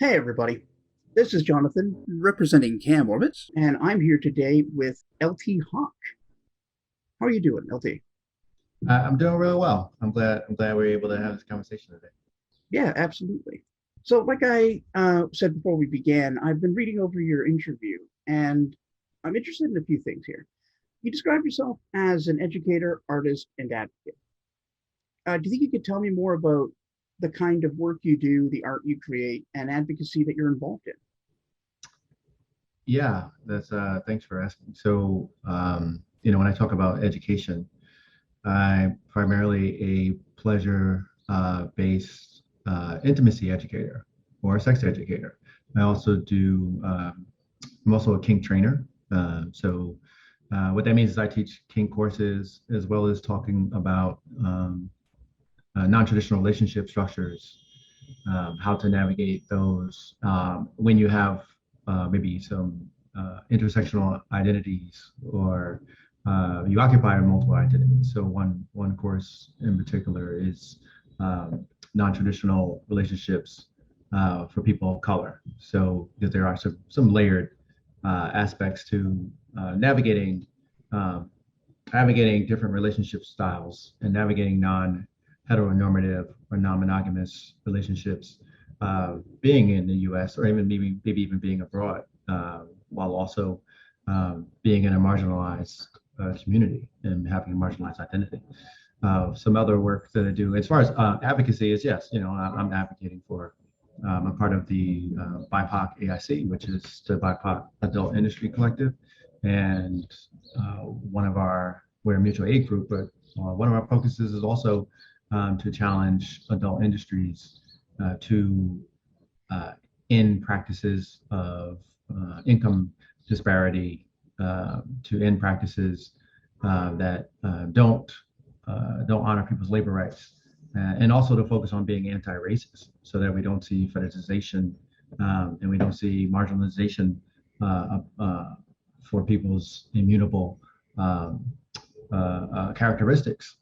Hey, everybody. This is Jonathan, representing Camorbits, and I'm here today with LT Hawk. How are you doing, LT? I'm doing really well. I'm glad we are able to have this conversation today. Yeah, absolutely. So, like I said before we began, I've been reading over your interview, and I'm interested in a few things here. You describe yourself as an educator, artist, and advocate. Do you think you could tell me more about the kind of work you do, the art you create, and advocacy that you're involved in? Yeah, that's thanks for asking. When I talk about education, I'm primarily a pleasure based intimacy educator or a sex educator. I also do I'm also a kink trainer. What that means is I teach kink courses as well as talking about non-traditional relationship structures, how to navigate those when you have maybe some intersectional identities or you occupy multiple identities. So one course in particular is non-traditional relationships for people of color. So because there are some layered aspects to navigating um, navigating different relationship styles and navigating non-heteronormative or non-monogamous relationships, being in the U.S. or even maybe even being abroad, while also being in a marginalized community and having a marginalized identity. Some other work that I do as far as advocacy is, yes, I'm advocating for. I'm part of the BIPOC AIC, which is the BIPOC Adult Industry Collective, and we're a mutual aid group, but one of our focuses is also to challenge adult industries to end practices of income disparity, to end practices that don't honor people's labor rights, and also to focus on being anti-racist, so that we don't see fetishization and we don't see marginalization for people's immutable um, characteristics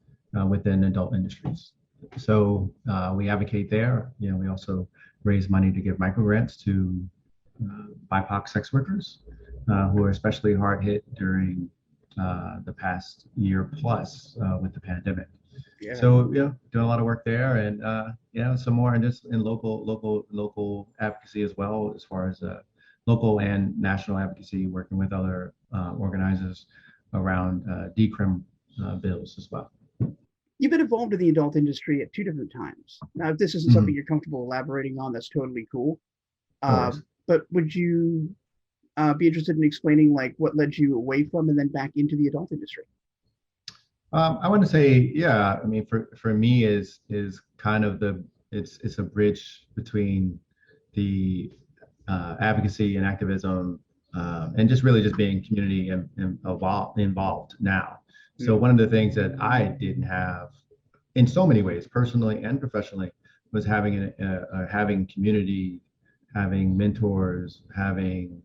within adult industries. So we advocate there. We also raise money to give microgrants to BIPOC sex workers who are especially hard hit during the past year plus with the pandemic. Yeah. So yeah, doing a lot of work there, and some more in just in local advocacy as well, as far as local and national advocacy, working with other organizers around decrim bills as well. You've been involved in the adult industry at two different times. Now, if this isn't something Mhm. you're comfortable elaborating on, that's totally cool. No Uh, worries. but would you be interested in explaining like what led you away from and then back into the adult industry? I want to say, yeah. I mean, for me is kind of it's a bridge between the advocacy and activism, and just really just being community and involved now. So Mm. one of the things that I didn't have in so many ways, personally and professionally, was having community, having mentors, having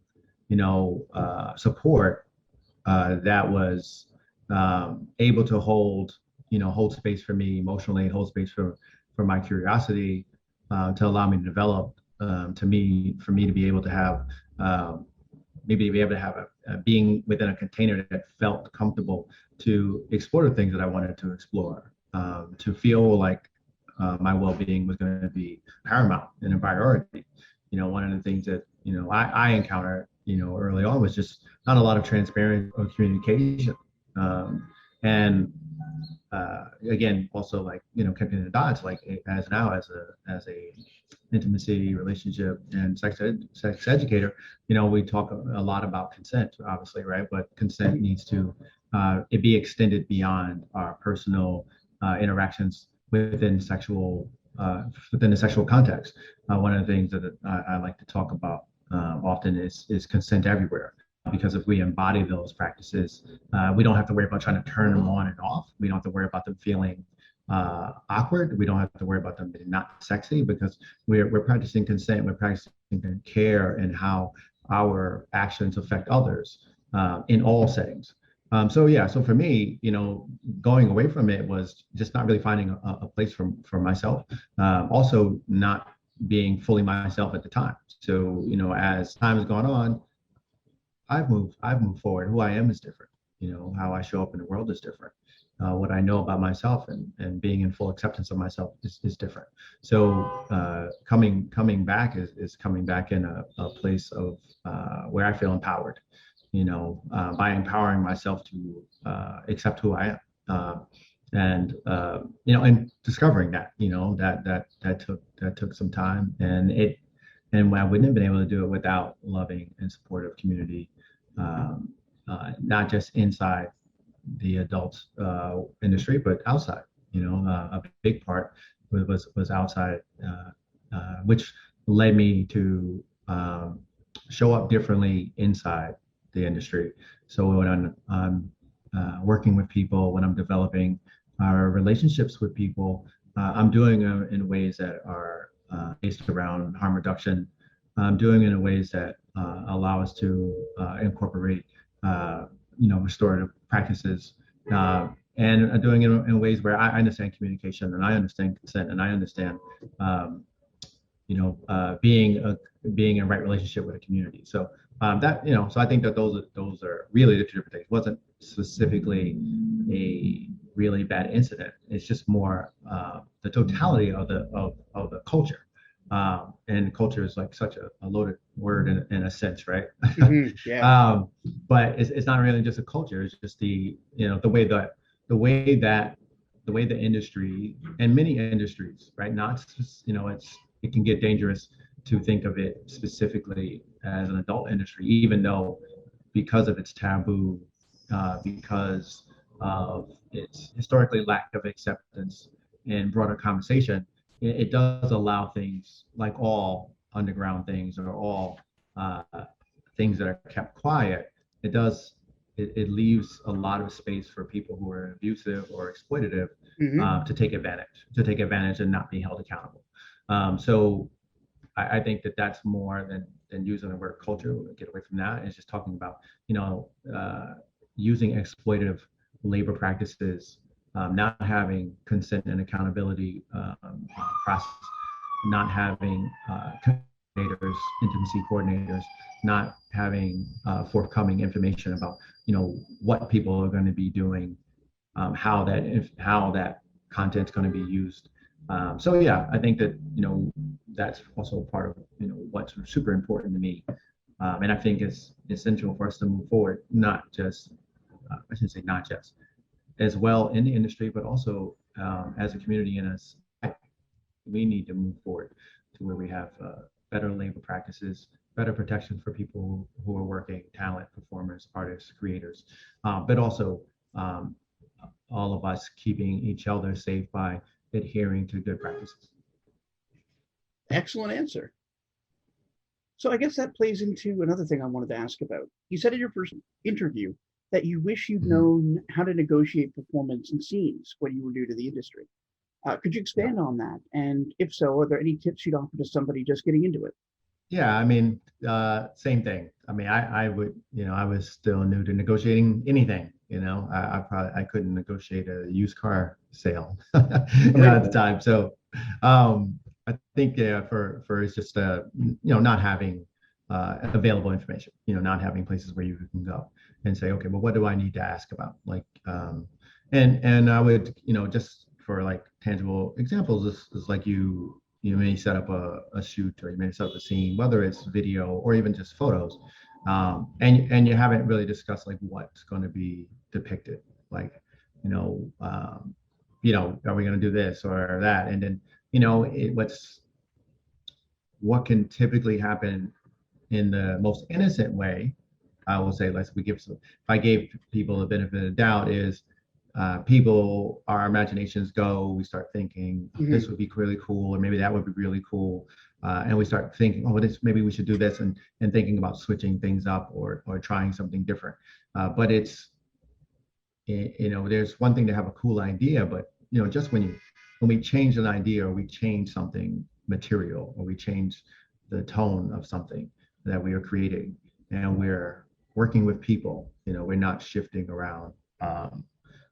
support that was able to hold space for me emotionally, hold space for my curiosity, to allow me to develop, for me to be able to have maybe to be able to have being within a container that felt comfortable to explore the things that I wanted to explore, to feel like my well-being was going to be paramount and a priority. One of the things that I encountered early on was just not a lot of transparent or communication, and again, also like connecting the dots, like as now as a intimacy, relationship, and sex educator, we talk a lot about consent, obviously, right? But consent needs to it be extended beyond our personal interactions within the sexual context. One of the things that I like to talk about often is consent everywhere. Because if we embody those practices, we don't have to worry about trying to turn them on and off. We don't have to worry about them feeling awkward. We don't have to worry about them being not sexy, because we're practicing consent. We're practicing care and how our actions affect others in all settings. So for me, going away from it was just not really finding a place for myself. Also, not being fully myself at the time. So, as time has gone on, I've moved forward. Who I am is different. How I show up in the world is different. What I know about myself and being in full acceptance of myself is different. So coming back is coming back in a place of where I feel empowered, by empowering myself to accept who I am. And discovering that took some time, and I wouldn't have been able to do it without loving and supportive community, not just inside the adult industry, but outside. A big part was outside, which led me to show up differently inside the industry. So when I'm working with people, when I'm developing our relationships with people, I'm doing them in ways that are based around harm reduction. I'm doing it in ways that allow us to incorporate, restorative practices, and doing it in ways where I understand communication, and I understand consent, and I understand, being in right relationship with a community. So so I think that those are really the two different things. It wasn't specifically a really bad incident. It's just more the totality of the culture. And culture is like such a loaded word in a sense, right? Mm-hmm. Yeah. But it's not really just a culture. It's just the way the industry and many industries, right? Not, it can get dangerous to think of it specifically as an adult industry, even though because of its taboo, because of its historically lack of acceptance and broader conversation, it does allow things like all underground things or all things that are kept quiet. It leaves a lot of space for people who are abusive or exploitative Mm-hmm. to take advantage and not be held accountable. So I think that that's more than using the word culture. We'll get away from that. It's just talking about using exploitative labor practices, not having consent and accountability process, not having coordinators, intimacy coordinators, not having forthcoming information about what people are going to be doing, how that content's going to be used. So yeah, I think that that's also part of what's super important to me, and I think it's essential for us to move forward, not just I shouldn't say not just as well in the industry, but also as a community and as we need to move forward to where we have better labor practices, better protection for people who are working, talent, performers, artists, creators, but also all of us keeping each other safe by adhering to good practices. Excellent answer. So I guess that plays into another thing I wanted to ask about. You said in your first interview that you wish you'd Mhm. known how to negotiate performance and scenes when you were new to the industry. Could you Yeah. expand on that? And if so, are there any tips you'd offer to somebody just getting into it? Yeah, I mean, same thing. I mean, I would, I was still new to negotiating anything. I couldn't negotiate a used car sale, at the time. So, I think for it's just not having available information, not having places where you can go and say, okay, well, what do I need to ask about? Like, and I would, just for like tangible examples, is like you may set up a shoot, or you may set up a scene, whether it's video or even just photos, and you haven't really discussed like what's going to be depicted, like you know um, are we going to do this or that, and then what can typically happen in the most innocent way. I will say, if I gave people the benefit of the doubt, is our imaginations go, we start thinking, oh, Mm-hmm. this would be really cool, or maybe that would be really cool. And we start thinking, oh, maybe we should do this, and thinking about switching things up or trying something different. But there's one thing to have a cool idea, but just when we change an idea, or we change something material, or we change the tone of something that we are creating, and we're working with people, we're not shifting around.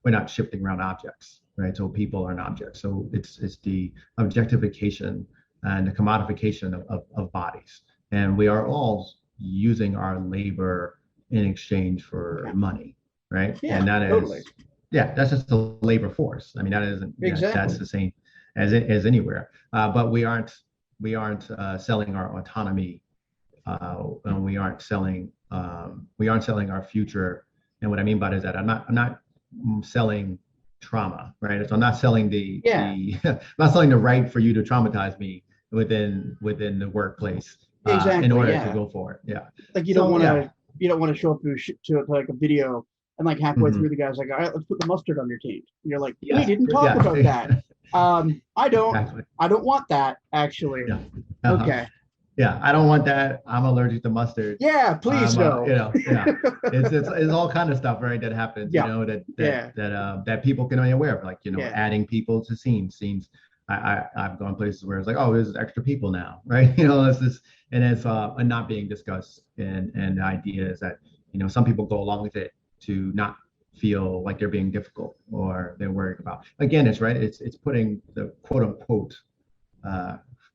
We're not shifting around objects, right? So people are an object. So it's the objectification and the commodification of bodies. And we are all using our labor in exchange for money, right? Yeah, and that totally. is, yeah, that's just the labor force. I mean, that isn't, Exactly. that's the same as anywhere. But we aren't selling our autonomy, and we aren't selling our future. And what I mean by that is that I'm not selling trauma, right? So I'm not selling I'm not selling the right for you to traumatize me within the workplace, Exactly. in order Yeah. to go forward. Yeah. Like you So don't want yeah. to show up to like a video and like halfway Mhm. through the guy's like, all right, let's put the mustard on your teeth. And you're like, we Yes. didn't talk Yeah. about that. Exactly. I don't want that actually. Yeah. Uh-huh. Okay. Yeah. I don't want that. I'm allergic to mustard. Yeah, please no. Yeah, it's all kind of stuff, right? That happens, Yeah. that people can be aware of, like, Yeah. adding people to scenes. I've gone places where it's like, oh, there's extra people now, right? It's this, and it's not being discussed, and the idea is that, some people go along with it to not feel like they're being difficult or they're worried about. Again, it's putting the quote unquote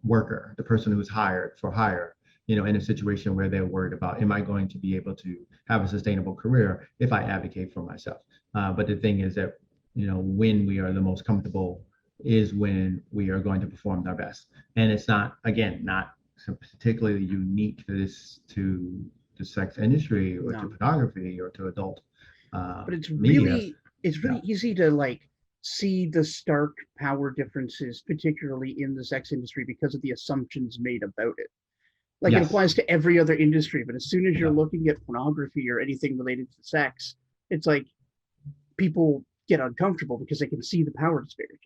worker, the person who's hired for hire, in a situation where they're worried about, am I going to be able to have a sustainable career if I advocate for myself? But the thing is that, when we are the most comfortable is when we are going to perform our best. And it's not, again, not particularly unique to the sex industry or to pornography or to adult but it's media. really easy to like see the stark power differences, particularly in the sex industry, because of the assumptions made about it. Like it Yes. applies to every other industry, but as soon as you're Yeah. looking at pornography or anything related to sex, it's like people get uncomfortable because they can see the power disparity.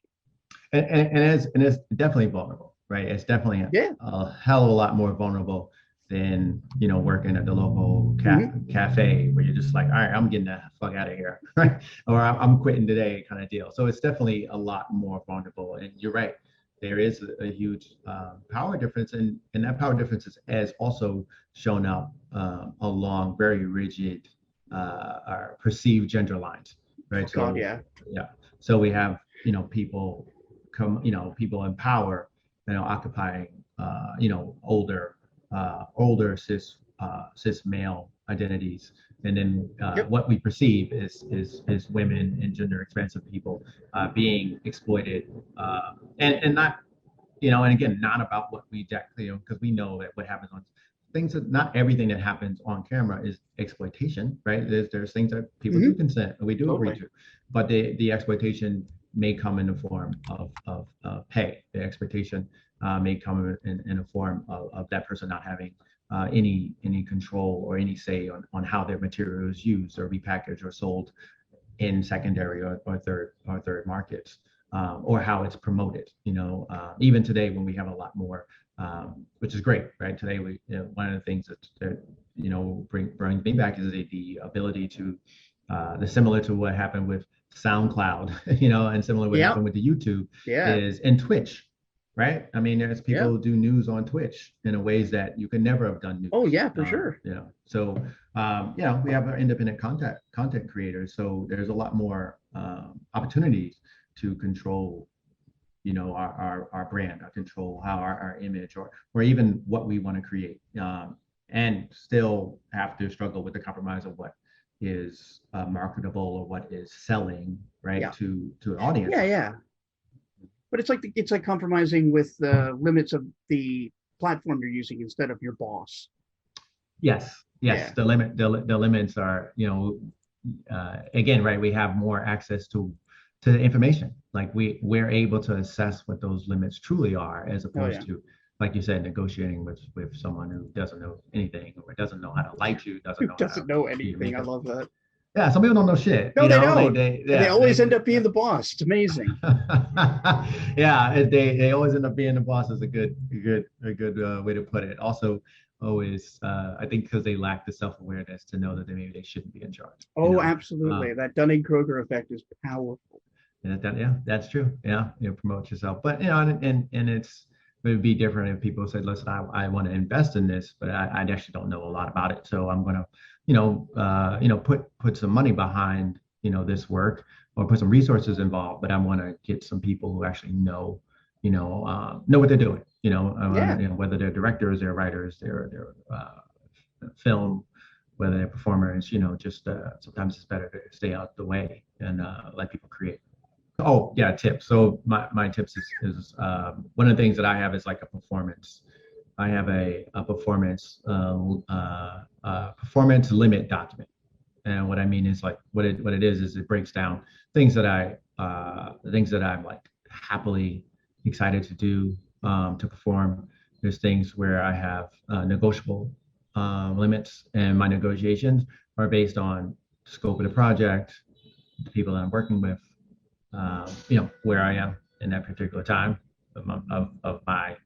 And it's definitely vulnerable, right? It's definitely a hell of a lot more vulnerable than, working at the local cafe where you're just like, all right, I'm getting the fuck out of here, right? Or I'm quitting today, kind of deal. So it's definitely a lot more vulnerable. And you're right, there is a huge power difference, and that power difference has also shown up along very rigid or perceived gender lines, right? Oh, God, yeah. Yeah. So we have, people in power, occupying, older cis male identities, and then what we perceive is women and gender expansive people being exploited, and not, and again, not about what we because we know that what happens on things, that not everything that happens on camera is exploitation, right? There's things that people do consent, and we do agree to, but the exploitation may come in the form of pay. The expectation may come in a form of that person not having any control or any say on how their material is used or repackaged or sold in secondary or third markets, or how it's promoted. Even today, when we have a lot more, which is great, right? Today, one of the things that brings me back is the ability to, similar to what happened with SoundCloud, and similar to what happened with the YouTube, is in Twitch, right? I mean, there's people who do news on Twitch in a ways that you could never have done news. Oh yeah, for sure. So we have our independent content creators, so there's a lot more opportunities to control, our brand, or control how our image, or even what we want to create, and still have to struggle with the compromise of what is marketable or what is selling, right, to an audience. Yeah. But it's like compromising with the limits of the platform you're using instead of your boss. Yes. The limits are, again, right, we have more access to the information. Like we're able to assess what those limits truly are, as opposed to, like you said, negotiating with someone who doesn't know anything, or doesn't know how to like you, doesn't know anything. I love that. Yeah, some people don't know shit. No, they don't. They always end up being the boss. It's amazing. Yeah, they always end up being the boss is a good way to put it. Also, always, I think, because they lack the self-awareness to know that maybe they shouldn't be in charge. Oh, absolutely. That Dunning-Kruger effect is powerful. That's true. Yeah, promote yourself. But and it would be different if people said, listen, I want to invest in this, but I actually don't know a lot about it, so I'm gonna put some money behind this work, or put some resources involved, but I want to get some people who actually know what they're doing, Yeah. Whether they're directors, they're writers, they're film, whether they're performers, just sometimes it's better to stay out the way and let people create. Oh yeah, tips. So my tips is one of the things that I have is like a performance. I have a performance limit document, and what I mean is like what it is it breaks down things that things that I'm like happily excited to do to perform. There's things where I have negotiable limits, and my negotiations are based on scope of the project, the people that I'm working with, where I am in that particular time of my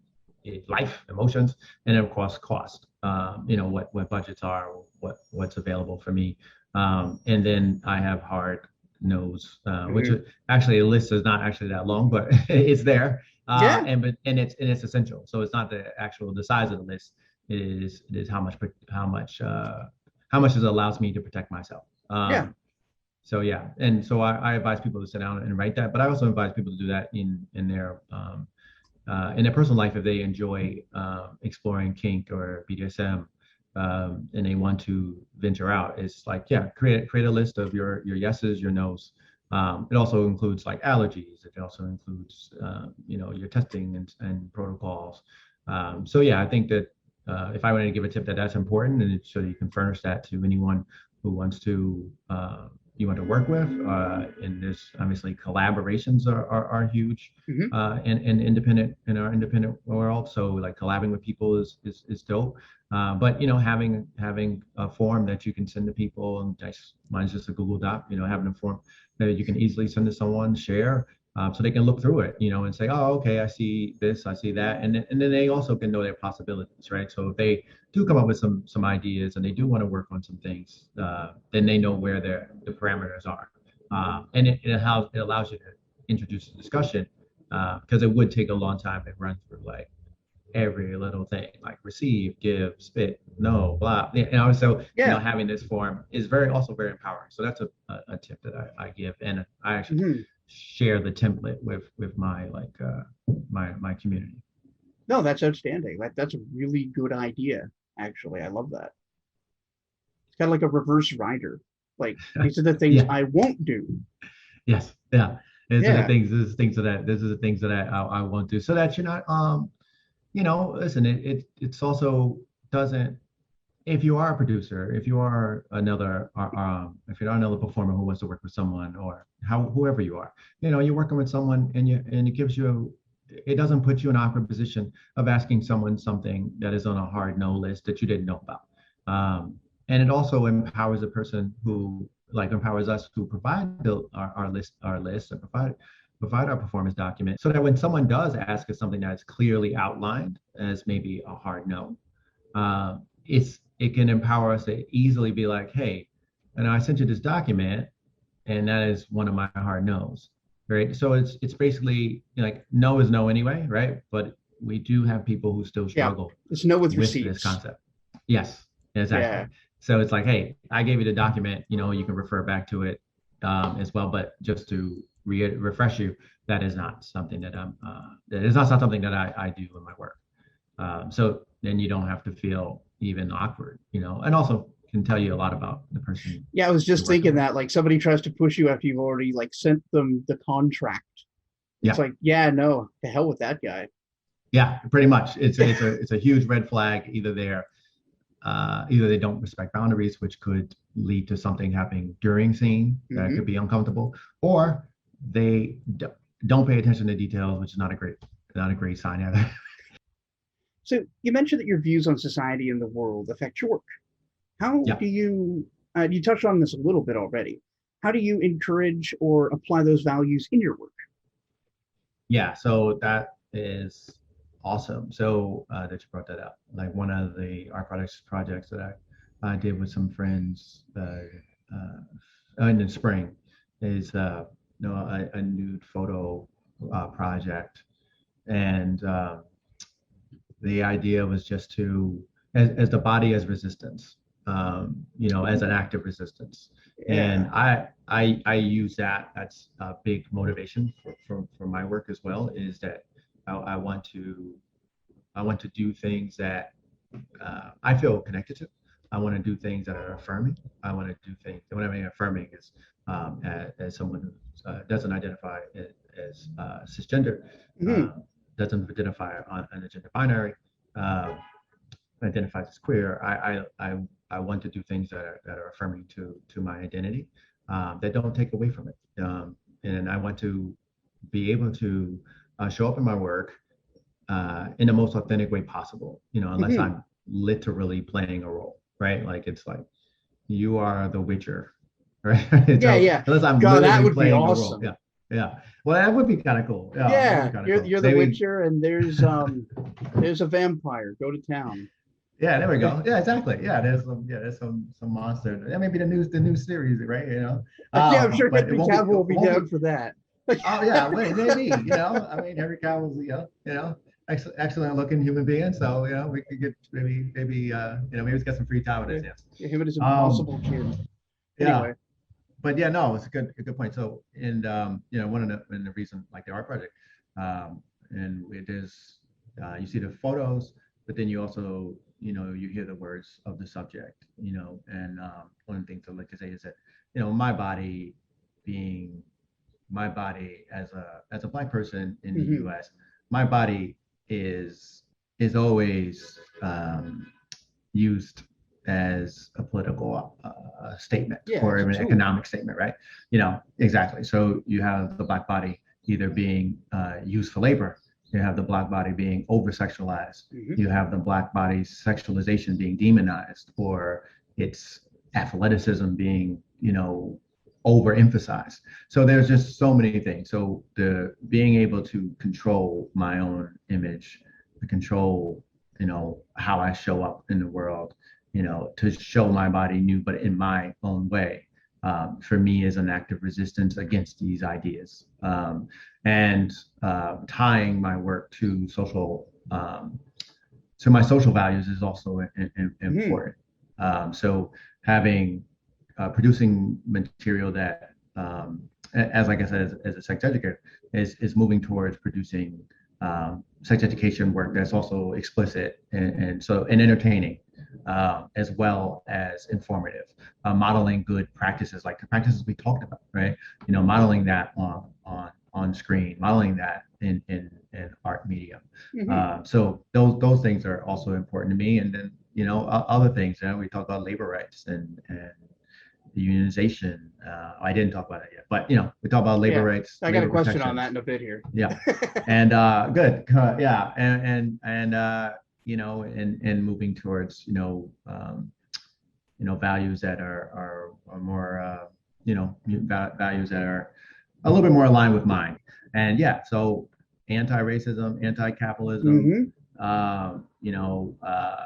life, emotions, and of course cost. What budgets are, what's available for me, and then I have hard nose, which Mhm. actually the list is not actually that long, but it's there, Yeah. and it's essential. So it's not the size of the list. It is how much it allows me to protect myself. Yeah. So yeah, and so I advise people to sit down and write that, but I also advise people to do that in their personal life if they enjoy exploring kink or BDSM, and they want to venture out. It's like, yeah, create a list of your yeses, your nos. It also includes like allergies. It also includes your testing and protocols. So yeah, I think that if I wanted to give a tip, that's important, and so you can furnish that to anyone who wants to you want to work with. And there's obviously collaborations are huge Hmm. in our independent world. So like collabing with people is dope. But having a form that you can send to people, and mine's just a Google Doc. Having a form that you can easily send to someone, share, so they can look through it, and say, oh, okay, I see this, I see that, and then they also can know their possibilities, right? So if they do come up with some ideas and they do want to work on some things, then they know where the parameters are, and it allows you to introduce a discussion, because it would take a long time to run through like every little thing, like receive, give, spit, no, blah. So Yeah. having this form is very empowering. So that's a tip that I give, and I actually Hmm. share the template with my my community. No, that's outstanding. That's a really good idea, actually. I love that. It's kind of like a reverse rider. Like these are the things Yeah. I won't do. Yes. Yeah. These are the Yeah. things. These are the things that I want to, so that you're not listen. It's also doesn't, if you are a producer, if you are if you're not another performer who wants to work with someone, or whoever you are, you're working with someone, and it doesn't put you in an awkward position of asking someone something that is on a hard no list that you didn't know about. And it also empowers the person who like empowers us who provide our list and provide our performance document, so that when someone does ask us something that's clearly outlined as maybe a hard no, it can empower us to easily be like, hey, and I sent you this document, and that is one of my hard no's, right? So it's basically like no is no anyway, right? But we do have people who still Yeah. struggle It's no with with this receipts. concept. Yes, Yeah. exactly. So it's like, hey, I gave you the document, you can refer back to it as well. But just to refresh you, that is not something that is not something that I do in my work. So then you don't have to feel even awkward, and also can tell you a lot about the person Yeah, I was you're just working thinking with. that like somebody tries to push you after you've already like sent them the contract. It's Yeah, like, yeah, no, to hell with that guy. yeah, pretty much. It's a huge red flag. Either they don't respect boundaries, which could lead to something happening during scene that could Hmm. be uncomfortable, or they don't pay attention to details, which is not a great sign either. So you mentioned that your views on society and the world affect your work. How Yeah, do you touched on this a little bit already. How do you encourage or apply those values in your work? yeah. So that is awesome. So that you brought that up. Like one of the art products projects that I did with some friends in the spring is a nude photo project, and the idea was just to as the body as resistance, as an act of resistance. And Yeah. I use that. That's a big motivation for my work as well, is that I want to I want to do things that I feel connected to. I want to do things that are affirming. I want to do things. What I mean affirming is as someone who doesn't identify as cisgender, Hmm. um, doesn't identify on a gender binary, um, identifies as queer. I want to do things that are affirming to my identity, that don't take away from it. And I want to be able to show up in my work in the most authentic way possible, unless Hmm. I'm literally playing a role, right? Like it's like you are the Witcher, right? Yeah, So yeah. unless I'm God, that literally would be playing a role, awesome. yeah, yeah. Well, that would be kind of cool. Yeah, that would be Yeah, kind of cool. you're the Maybe, Witcher, and there's a vampire. Go to town. yeah. There we go. Yeah, exactly. There's some monster. That may be the new series, right? Yeah, I'm sure But Henry Cavill will it be won't down be. for that. Oh yeah, wait, maybe. I mean, Henry Cavill's excellent looking human being. So we could get maybe let's get some free time with Yeah, his hands. yeah, him and his Um, impossible chin. yeah, Anyway. but yeah, no, it's a good point. So, and one of the reason like the art project, and it is you see the photos, but then you also you hear the words of the subject, and one of the things I like to say is that being my body as a black person in the Hmm. U.S., my body is always used as a political statement Yeah, or it's a an tool. economic statement, right? Exactly. So you have the black body either being used for labor, you have the black body being over sexualized, Hmm. you have the black body's sexualization being demonized, or its athleticism being, overemphasized. So there's just so many things. So the being able to control my own image, to control, how I show up in the world, to show my body new, but in my own way, for me is an act of resistance against these ideas. And tying my work to my social values is also Hmm. important. So having producing material that, as like I said, as a sex educator, is moving towards producing sex education work that's also explicit and entertaining, as well as informative, modeling good practices like the practices we talked about, right? Modeling that on screen, modeling that in art medium. Hmm. So those things are also important to me. And then other things. We talk about labor rights and the unionization. I didn't talk about it yet, but we talk about labor Yeah, rights, I got a labor question on that protections. in a bit here. Yeah, and good. Yeah, and moving towards values that are more values that are a little bit more aligned with mine. And yeah, so anti-racism, anti-capitalism, Hmm. um, you know, uh,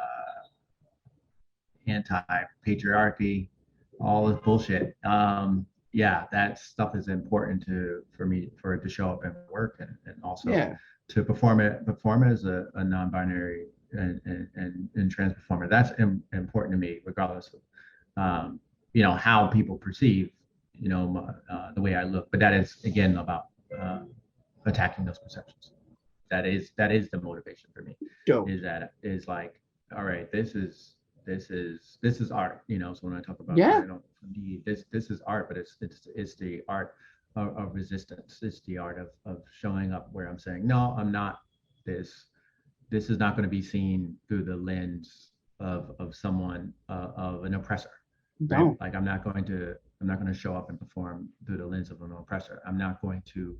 anti-patriarchy, all this bullshit. Yeah, that stuff is important for me for it to show up in work, and also Yeah, to perform as a non-binary and trans performer. That's important to me, regardless of how people perceive the way I look. But that is again about uh, attacking those perceptions. That is the motivation for me. dope. Is like, all right, this is art. So when I talk about Yeah. this is art, but it's the art of resistance. It's the art of showing up where I'm saying no, I'm not this. This is not going to be seen through the lens of someone of an oppressor, right? No. Like I'm not going to show up and perform through the lens of an oppressor. I'm not going to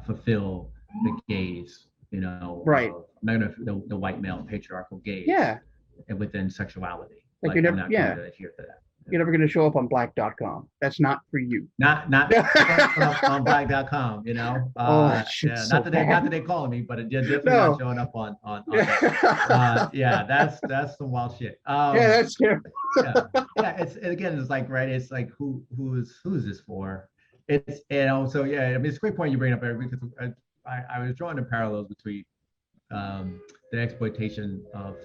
fulfill the gaze, Right. of I'm not going to the white male patriarchal gaze Yeah. and within sexuality. Like Like you're I'm never. not going Yeah. to adhere to that. You're never gonna show up on black.com. That's not for you. Not on black.com, Oh, that shit's yeah, so not bad. that they calling me, but they're definitely not No. showing up on that. Yeah, Yeah, that's some wild shit. that's scary. Yeah, yeah. It's like, right. It's like who is this for? It's so yeah. I mean, it's a great point you bring up, Eric, because I was drawing the parallels between the exploitation of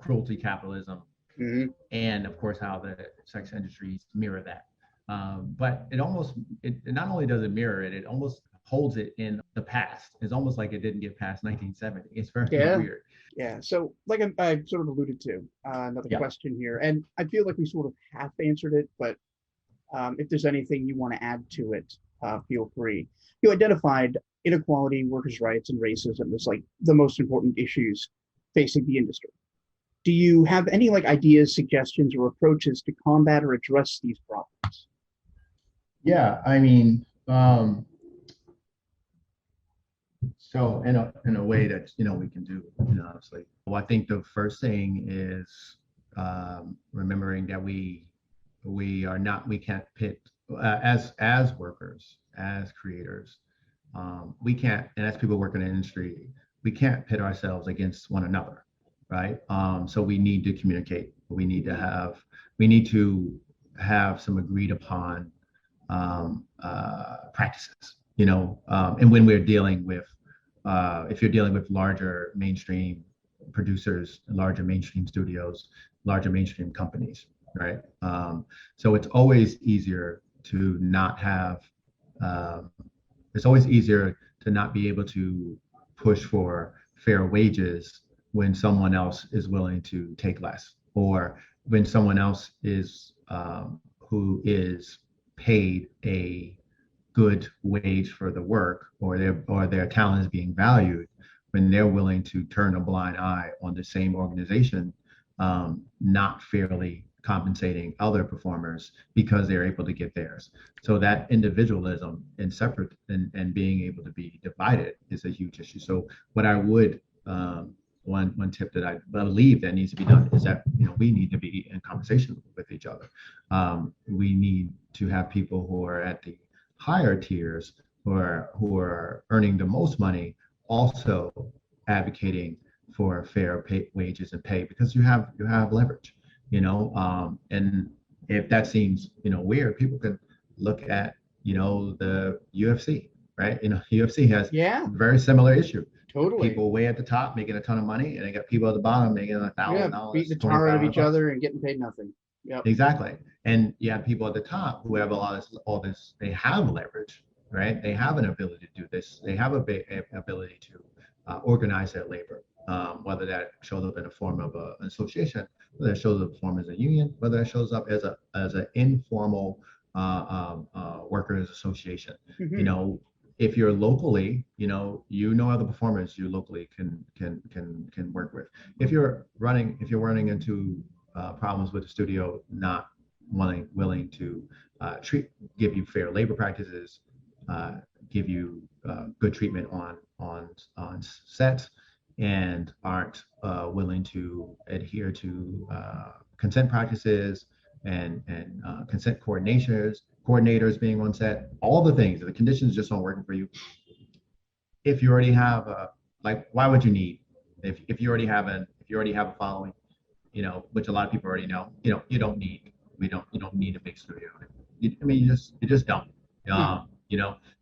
cruelty capitalism Mhm. and of course how the sex industries mirror that. But it not only does it mirror it, it almost holds it in the past. It's almost like it didn't get past 1970. It's very Yeah. weird. Yeah. So, like I sort of alluded to, another Yeah. question here, and I feel like we sort of half answered it, but if there's anything you want to add to it, feel free. You identified inequality, workers' rights, and racism as like the most important issues facing the industry. Do you have any like ideas, suggestions, or approaches to combat or address these problems? Yeah, I mean, so in a way that we can do, obviously. Well, I think the first thing is remembering that we can't pit as workers, as creators, we can't, and as people working in the industry, we can't pit ourselves against one another, right? So we need to communicate. We need to have some agreed upon practices, and when we're dealing with, if you're dealing with larger mainstream producers, larger mainstream studios, larger mainstream companies, right? So it's always easier to not have, um, it's always easier to not be able to push for fair wages when someone else is willing to take less, or when someone else is who is paid a good wage for the work, or their talent is being valued, when they're willing to turn a blind eye on the same organization, not fairly compensating other performers because they're able to get theirs. So that individualism and separate and being able to be divided is a huge issue. So what I would, one tip that I believe that needs to be done is that we need to be in conversation with each other. We need to have people who are at the higher tiers, who are earning the most money, also advocating for fair wages and pay, because you have leverage, and if that seems weird, people could look at the UFC, right? UFC has Yeah, a very similar issue. totally. People way at the top making a ton of money, and they got people at the bottom making $1,000, beating the tar out of each other and getting paid nothing. Yep. Exactly. And you have people at the top who have all this, they have leverage, right? They have an ability to do this. They have a ability to organize their labor, whether that shows up in the form of an association, whether it shows up in the form as a union, whether it shows up as an informal workers association. Mhm. If you're locally, other performers you locally can work with. If you're running into problems with the studio not willing to give you fair labor practices, give you good treatment on sets, and aren't willing to adhere to consent practices and consent coordinators being on set, all the things, the conditions just aren't working for you. If you already have why would you need, if you already have a following, which a lot of people already know, you don't need, you don't need a big studio. You just don't.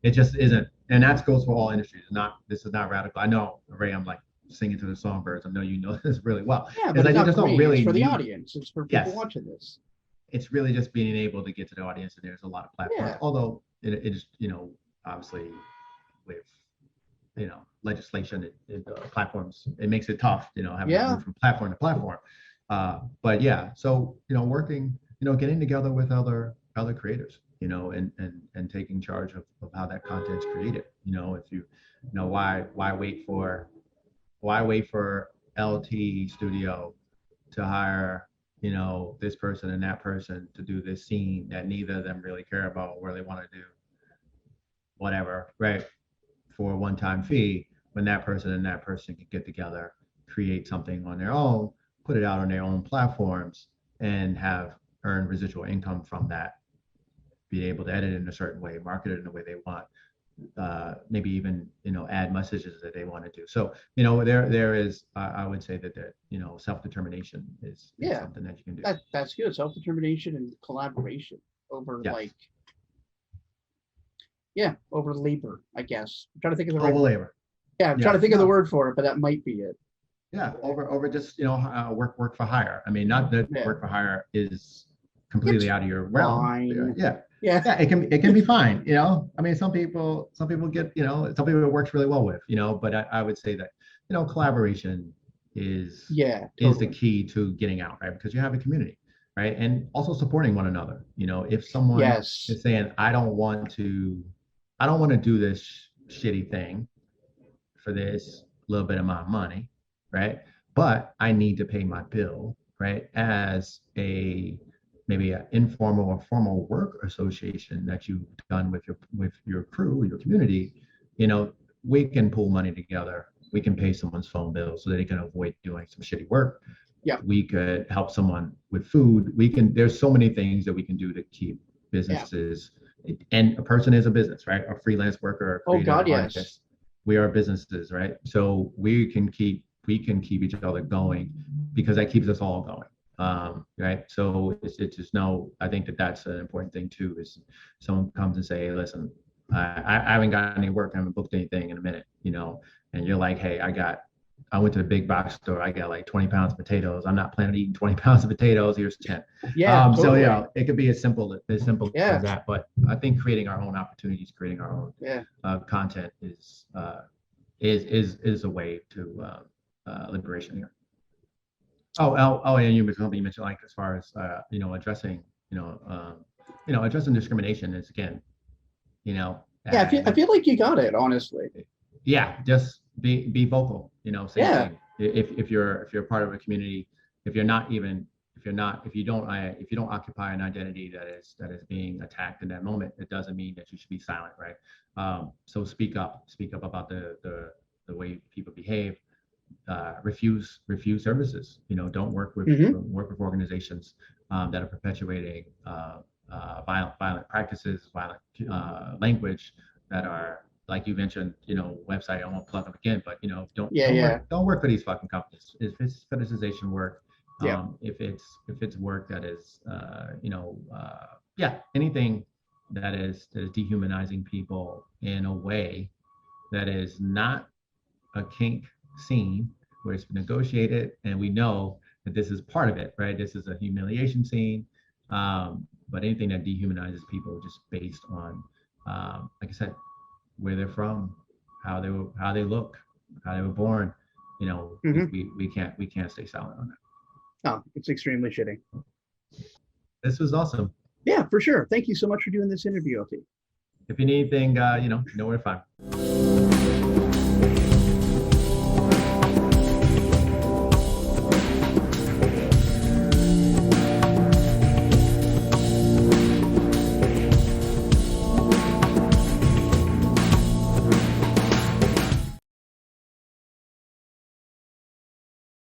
It just isn't, and that goes for all industries. This is not radical. I know, Ray, I'm like singing to the songbirds. I know you know this really well. Yeah, It's but like it's you not just for don't me. really It's for the need. audience. It's for people Yes. watching this. It's really just being able to get to the audience, and there's a lot of platforms. Yeah. Although it is, obviously with legislation, platforms, it makes it tough, having to move from platform to platform. But yeah, so working, getting together with other creators, and taking charge of how that content's created. If why wait for LT Studio to hire this person and that person to do this scene that neither of them really care about, where they want to do whatever, right, for a one-time fee, when that person and that person can get together, create something on their own, put it out on their own platforms, and earn residual income from that, be able to edit it in a certain way, market it in the way they want, maybe even add messages that they want to do. So there is, I would say that self-determination is something that you can do. That's good. Self-determination and collaboration over over labor, I guess. I'm trying to think of the over labor. Yeah, I'm trying to think of the word for it, but that might be it. Yeah, over just work for hire. I mean, not that work for hire is completely It's out of your realm. fine. Yeah. Yeah. Yeah, it can be fine, you know. I mean, some people get, you know, some people it works really well with, you know, but I would say that, you know, collaboration is Yeah, is the totally. key to getting out, right? Because you have a community, right? And also supporting one another. You know, if someone Yes. is saying, I don't want to do this shitty thing for this little bit of my money, right? But I need to pay my bill, right? As a maybe an informal or formal work association that you've done with your crew, your community, you know, we can pull money together. We can pay someone's phone bill so that they can avoid doing some shitty work. Yeah. We could help someone with food. There's so many things that we can do to keep Yeah. businesses, and a person is a business, right? A freelance worker, a Oh creative God, yes. artist, we are businesses, right? So we can keep each other going because that keeps us all going. Right. So it's just no, I think that's an important thing too, is someone comes and say, hey, listen, I haven't got any work, I haven't booked anything in a minute, you know, and you're like, hey, I went to the big box store. I got like 20 pounds of potatoes. I'm not planning on eating 20 pounds of potatoes. Here's 10. Yeah, So, you totally. know, it could be as simple Yeah. as that. But I think creating our own opportunities, creating our own Yeah. content is a way to liberation here. And you mentioned like as far as you know, addressing addressing discrimination is, again, you know, Yeah, I feel like you got it, honestly. yeah, just be vocal, you know, say Yeah. something. If you're part of a community, if you're not even if you don't occupy an identity that is being attacked in that moment, it doesn't mean that you should be silent, right? So speak up about the way people behave. Refuse services, you know, don't Hmm. work with organizations that are perpetuating violent practices, violent language, that are, like you mentioned, you know, website. I won't plug them again, but, you know, don't Yeah, don't yeah, work don't work for these fucking companies. If it's fetishization work, yeah. if it's work that is yeah, anything that is dehumanizing people in a way that is not a kink scene where it's negotiated and we know that this is part of it, right? This is a humiliation scene. But anything that dehumanizes people just based on, like I said, where they're from, how they look, how they were born, you know, we, Hmm. we, we can't stay silent on that. Oh, it's extremely shitty. This was awesome. Yeah, for sure. Thank you so much for doing this interview, LT. If you need anything, you know where to find me.